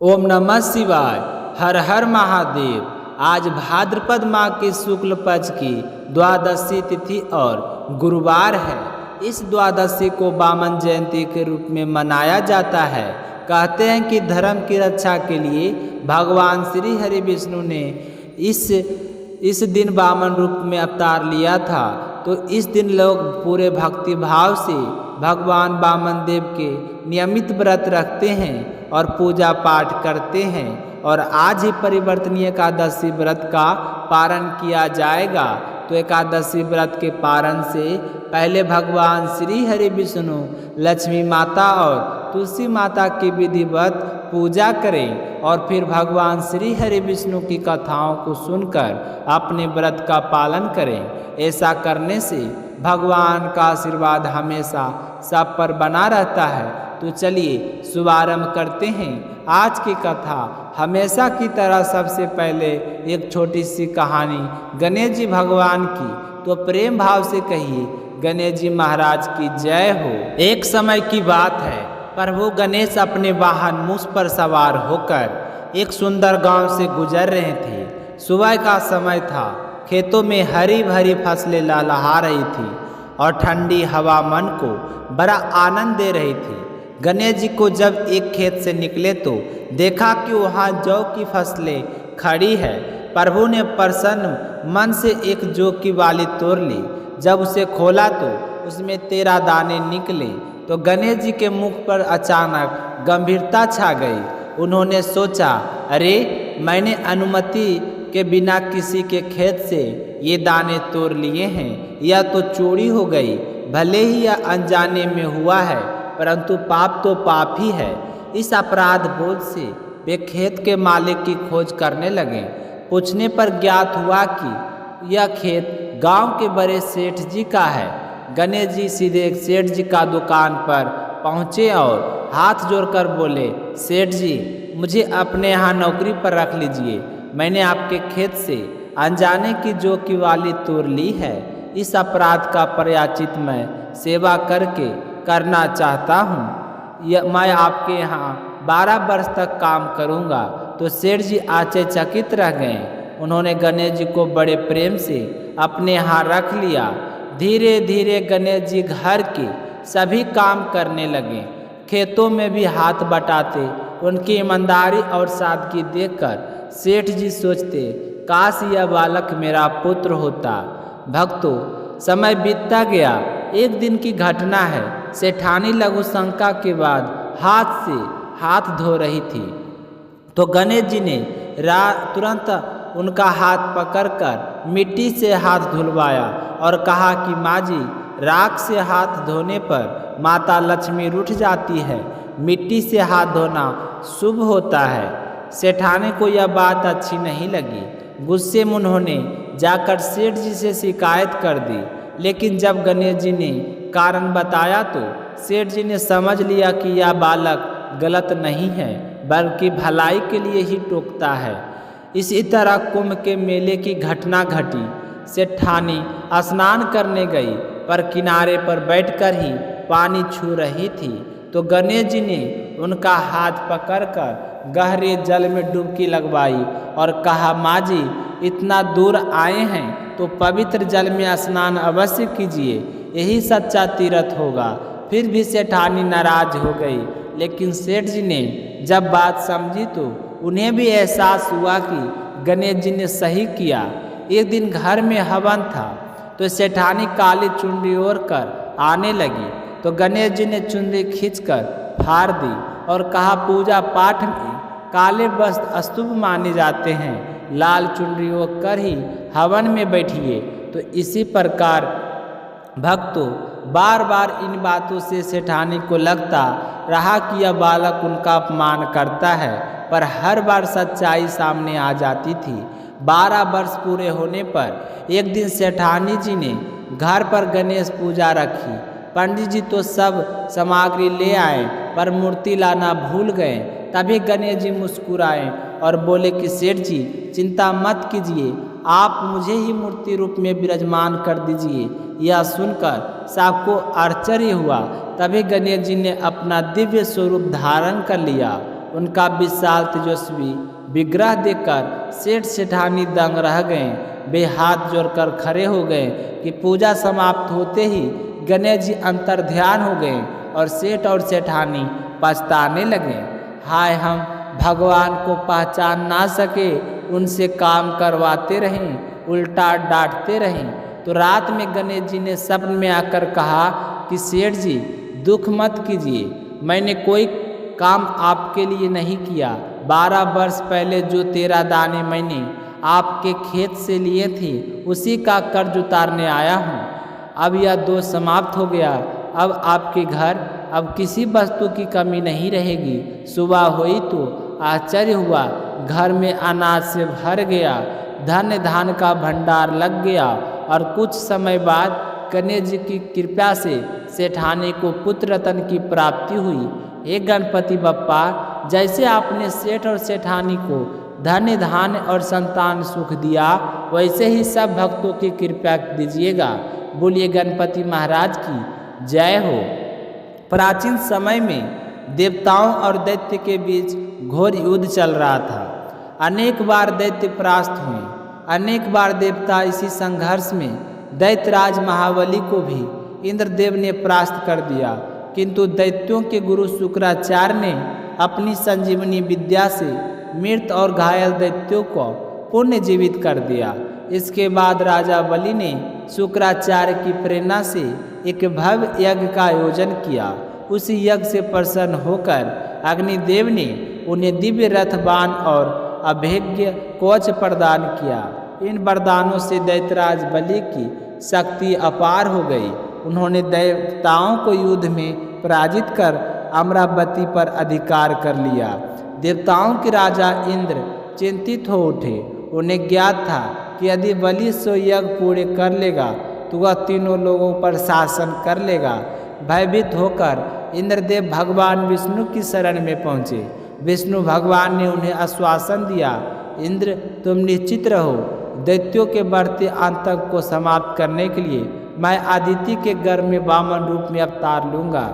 ओम नमः शिवाय। हर हर महादेव। आज भाद्रपद माह के शुक्ल पक्ष की द्वादशी तिथि और गुरुवार है। इस द्वादशी को वामन जयंती के रूप में मनाया जाता है। कहते हैं कि धर्म की रक्षा के लिए भगवान श्री हरि विष्णु ने इस दिन वामन रूप में अवतार लिया था। तो इस दिन लोग पूरे भक्ति भाव से भगवान वामन देव के नियमित व्रत रखते हैं और पूजा पाठ करते हैं। और आज ही परिवर्तनीय एकादशी व्रत का पारण किया जाएगा। तो एकादशी व्रत के पारण से पहले भगवान श्री हरि विष्णु, लक्ष्मी माता और तुलसी माता की विधिवत पूजा करें और फिर भगवान श्री हरि विष्णु की कथाओं को सुनकर अपने व्रत का पालन करें। ऐसा करने से भगवान का आशीर्वाद हमेशा सब पर बना रहता है। तो चलिए शुभारंभ करते हैं आज की कथा। हमेशा की तरह सबसे पहले एक छोटी सी कहानी गणेश जी भगवान की। तो प्रेम भाव से कहिए गणेश जी महाराज की जय हो। एक समय की बात है, प्रभु गणेश अपने वाहन मूस पर सवार होकर एक सुंदर गांव से गुजर रहे थे। सुबह का समय था। खेतों में हरी भरी फसलें लहलहा रही थी और ठंडी हवा मन को बड़ा आनंद दे रही थी। गणेश जी को जब एक खेत से निकले तो देखा कि वहाँ जौ की फसलें खड़ी है। प्रभु ने प्रसन्न मन से एक जौ की बाली तोड़ ली। जब उसे खोला तो उसमें 13 दाने निकले। तो गणेश जी के मुख पर अचानक गंभीरता छा गई। उन्होंने सोचा, अरे मैंने अनुमति के बिना किसी के खेत से ये दाने तोड़ लिए हैं। यह तो चोरी हो गई। भले ही यह अनजाने में हुआ है, परंतु पाप तो पाप ही है। इस अपराध बोध से वे खेत के मालिक की खोज करने लगे। पूछने पर ज्ञात हुआ कि यह खेत गांव के बड़े सेठ जी का है। गणेश जी सीधे सेठ जी का दुकान पर पहुंचे और हाथ जोड़कर बोले, सेठ जी मुझे अपने यहाँ नौकरी पर रख लीजिए। मैंने आपके खेत से अनजाने की जौ की वाली तोड़ ली है। इस अपराध का प्रायश्चित मैं सेवा करके करना चाहता हूँ। मैं आपके यहाँ 12 वर्ष तक काम करूँगा। तो सेठ जी आश्चर्यचकित रह गए। उन्होंने गणेश जी को बड़े प्रेम से अपने यहाँ रख लिया। धीरे धीरे गणेश जी घर के सभी काम करने लगे। खेतों में भी हाथ बटाते। उनकी ईमानदारी और सादगी देखकर सेठ जी सोचते, काश यह बालक मेरा पुत्र होता। भक्तों, समय बीतता गया। एक दिन की घटना है। सेठानी लघु शंका के बाद हाथ से हाथ धो रही थी। तो गणेश जी ने तुरंत उनका हाथ पकड़कर मिट्टी से हाथ धुलवाया और कहा कि माँ जी, राख से हाथ धोने पर माता लक्ष्मी रूठ जाती है। मिट्टी से हाथ धोना शुभ होता है। सेठानी को यह बात अच्छी नहीं लगी। गुस्से में उन्होंने जाकर सेठ जी से शिकायत कर दी। लेकिन जब गणेश जी ने कारण बताया तो सेठ जी ने समझ लिया कि यह बालक गलत नहीं है, बल्कि भलाई के लिए ही टोकता है। इसी तरह कुंभ के मेले की घटना घटी। सेठानी स्नान करने गई, पर किनारे पर बैठकर ही पानी छू रही थी। तो गणेश जी ने उनका हाथ पकड़कर गहरे जल में डुबकी लगवाई और कहा, माँ जी इतना दूर आए हैं तो पवित्र जल में स्नान अवश्य कीजिए, यही सच्चा तीर्थ होगा। फिर भी सेठानी नाराज हो गई। लेकिन सेठ जी ने जब बात समझी तो उन्हें भी एहसास हुआ कि गणेश जी ने सही किया। एक दिन घर में हवन था तो सेठानी काली चुनरी ओढ़ कर आने लगी। तो गणेश जी ने चुनरी खींचकर फाड़ दी और कहा, पूजा पाठ में काले वस्त्र अशुभ माने जाते हैं, लाल चुनरी ओढ़ कर ही हवन में बैठिए। तो इसी प्रकार भक्तों, बार बार इन बातों से सेठानी को लगता रहा कि यह बालक उनका अपमान करता है, पर हर बार सच्चाई सामने आ जाती थी। 12 वर्ष पूरे होने पर एक दिन सेठानी जी ने घर पर गणेश पूजा रखी। पंडित जी तो सब सामग्री ले आए, पर मूर्ति लाना भूल गए। तभी गणेश जी मुस्कुराए और बोले कि सेठ जी चिंता मत कीजिए, आप मुझे ही मूर्ति रूप में विराजमान कर दीजिए। यह सुनकर सबको आश्चर्य हुआ। तभी गणेश जी ने अपना दिव्य स्वरूप धारण कर लिया उनका विशाल तेजस्वी विग्रह देखकर सेठ सेठानी दंग रह गए। वे हाथ जोड़कर खड़े हो गए कि पूजा समाप्त होते ही गणेश जी अंतर ध्यान हो गए और सेठ और सेठानी पछताने लगे। हाय, हम भगवान को पहचान ना सके, उनसे काम करवाते रहें, उल्टा डांटते रहें। तो रात में गणेश जी ने स्वप्न में आकर कहा कि सेठ जी दुख मत कीजिए, मैंने कोई काम आपके लिए नहीं किया। 12 वर्ष पहले जो 13 दाने मैंने आपके खेत से लिए थे उसी का कर्ज उतारने आया हूँ। अब यह दोष समाप्त हो गया। अब आपके घर अब किसी वस्तु की कमी नहीं रहेगी। सुबह हुई तो आश्चर्य हुआ, घर में अनाज से भर गया, धन धान का भंडार लग गया। और कुछ समय बाद गणेश जी की कृपा से सेठानी को पुत्र रत्न की प्राप्ति हुई। हे गणपति बप्पा, जैसे आपने सेठ और सेठानी को धन धान और संतान सुख दिया, वैसे ही सब भक्तों की कृपा दीजिएगा। बोलिए गणपति महाराज की जय हो। प्राचीन समय में देवताओं और दैत्य के बीच घोर युद्ध चल रहा था। अनेक बार दैत्य परास्त हुए, अनेक बार देवता इसी संघर्ष में दैत्यराज महाबली को भी इंद्रदेव ने परास्त कर दिया। किंतु दैत्यों के गुरु शुक्राचार्य ने अपनी संजीवनी विद्या से मृत और घायल दैत्यों को पुनः जीवित कर दिया। इसके बाद राजा बलि ने शुक्राचार्य की प्रेरणा से एक भव्य यज्ञ का आयोजन किया। उसी यज्ञ से प्रसन्न होकर अग्निदेव ने उन्हें दिव्य रथबान और अभेद्य कवच प्रदान किया। इन वरदानों से दैत्यराज बलि की शक्ति अपार हो गई। उन्होंने देवताओं को युद्ध में पराजित कर अमरावती पर अधिकार कर लिया। देवताओं के राजा इंद्र चिंतित हो उठे। उन्हें ज्ञात था कि यदि बलि सो यज्ञ पूरे कर लेगा तो वह तीनों लोगों पर शासन कर लेगा। भयभीत होकर इंद्रदेव भगवान विष्णु की शरण में पहुँचे। विष्णु भगवान ने उन्हें आश्वासन दिया, इंद्र तुम निश्चित रहो, दैत्यों के बढ़ते आतंक को समाप्त करने के लिए मैं आदिति के गर्भ में वामन रूप में अवतार लूँगा।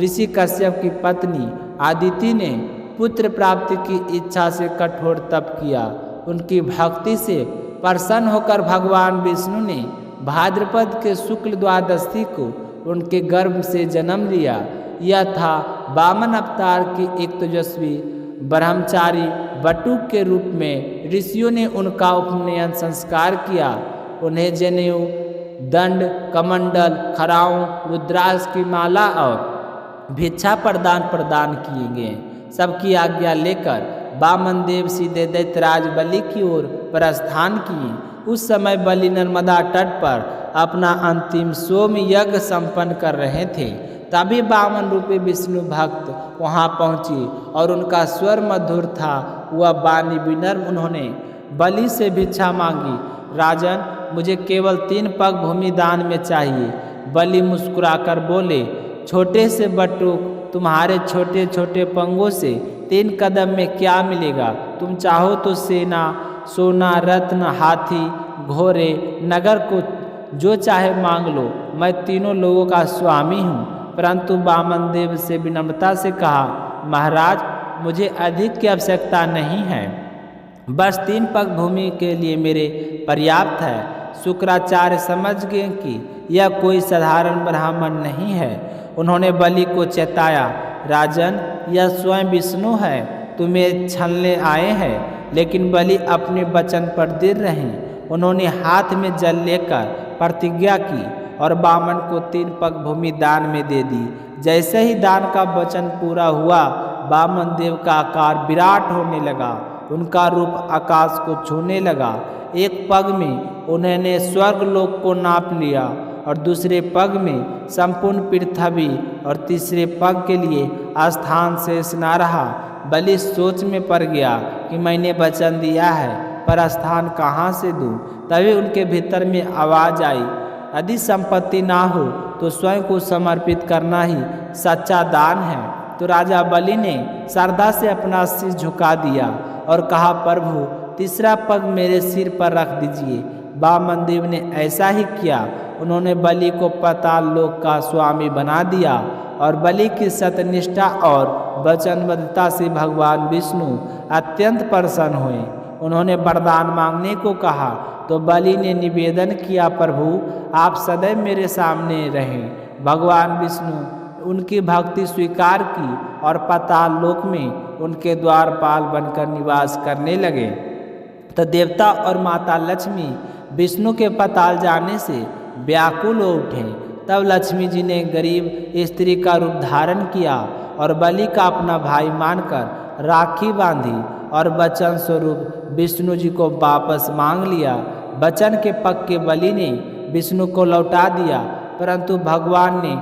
ऋषि कश्यप की पत्नी आदिति ने पुत्र प्राप्ति की इच्छा से कठोर तप किया। उनकी भक्ति से प्रसन्न होकर भगवान विष्णु ने भाद्रपद के शुक्ल द्वादशी को उनके गर्भ से जन्म लिया। यह था वामन अवतार की एक तेजस्वी ब्रह्मचारी बटुक के रूप में ऋषियों ने उनका उपनयन संस्कार किया। उन्हें जनेऊ, दंड, कमंडल, खराओं, रुद्राक्ष की माला और भिक्षा प्रदान किए गए। सबकी आज्ञा लेकर वामन देव सीधे दैत्यराज बलि की ओर प्रस्थान किए। उस समय बलि नर्मदा तट पर अपना अंतिम सोम यज्ञ संपन्न कर रहे थे। तभी वामन रूपी विष्णु भक्त वहां पहुंची और उनका स्वर मधुर था। वह वाणी विनम्र उन्होंने बलि से भिक्षा मांगी, राजन मुझे केवल 3 पग भूमि दान में चाहिए। बलि मुस्कुराकर बोले, छोटे से बटुक तुम्हारे छोटे छोटे पंगों से 3 कदम में क्या मिलेगा? तुम चाहो तो सेना, सोना, रत्न, हाथी, घोड़े, नगर को जो चाहे मांग लो, मैं तीनों लोगों का स्वामी हूँ। परंतु वामन देव से विनम्रता से कहा, महाराज मुझे अधिक की आवश्यकता नहीं है, बस 3 पग भूमि के लिए मेरे पर्याप्त है। शुक्राचार्य समझ गए कि यह कोई साधारण ब्राह्मण नहीं है। उन्होंने बलि को चेताया, राजन यह स्वयं विष्णु है, तुम्हें छलने आए हैं। लेकिन बलि अपने वचन पर दृढ़ रहे। उन्होंने हाथ में जल लेकर प्रतिज्ञा की और वामन को 3 पग भूमि दान में दे दी। जैसे ही दान का वचन पूरा हुआ, वामन देव का आकार विराट होने लगा। उनका रूप आकाश को छूने लगा। एक पग में उन्होंने स्वर्गलोक को नाप लिया और दूसरे पग में संपूर्ण पृथ्वी और तीसरे पग के लिए स्थान शेष न रहा। बलि सोच में पड़ गया कि मैंने वचन दिया है, पर स्थान कहाँ से दूँ? तभी उनके भीतर में आवाज़ आई, यदि संपत्ति ना हो तो स्वयं को समर्पित करना ही सच्चा दान है। तो राजा बलि ने श्रद्धा से अपना सिर झुका दिया और कहा, प्रभु तीसरा पग मेरे सिर पर रख दीजिए। वामन देव ने ऐसा ही किया। उन्होंने बलि को पाताल लोक का स्वामी बना दिया और बलि की सत्यनिष्ठा और वचनबद्धता से भगवान विष्णु अत्यंत प्रसन्न हुए। उन्होंने वरदान मांगने को कहा तो बलि ने निवेदन किया, प्रभु आप सदैव मेरे सामने रहें। भगवान विष्णु उनकी भक्ति स्वीकार की और पाताल लोक में उनके द्वारपाल बनकर निवास करने लगे। तो देवता और माता लक्ष्मी विष्णु के पाताल जाने से व्याकुल हो उठे। तब लक्ष्मी जी ने गरीब स्त्री का रूप धारण किया और बलि का अपना भाई मानकर राखी बांधी और वचन स्वरूप विष्णु जी को वापस मांग लिया। वचन के पक्के बलि ने विष्णु को लौटा दिया, परंतु भगवान ने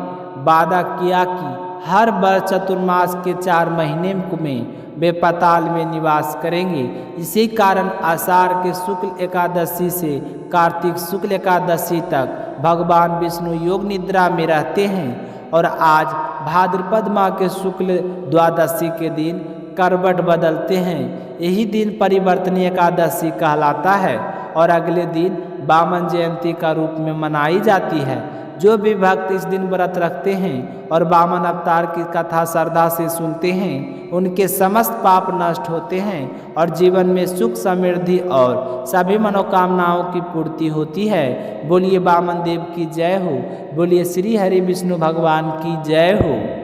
वादा किया कि हर वर्ष चतुर्मास के 4 महीने में वे पाताल में निवास करेंगे। इसी कारण आषाढ़ के शुक्ल एकादशी से कार्तिक शुक्ल एकादशी तक भगवान विष्णु योग निद्रा में रहते हैं और आज भाद्रपद माह के शुक्ल द्वादशी के दिन करवट बदलते हैं। यही दिन परिवर्तनीय एकादशी कहलाता है और अगले दिन वामन जयंती का रूप में मनाई जाती है। जो भी भक्त इस दिन व्रत रखते हैं और वामन अवतार की कथा श्रद्धा से सुनते हैं, उनके समस्त पाप नष्ट होते हैं और जीवन में सुख समृद्धि और सभी मनोकामनाओं की पूर्ति होती है। बोलिए वामन देव की जय हो। बोलिए श्री हरि विष्णु भगवान की जय हो।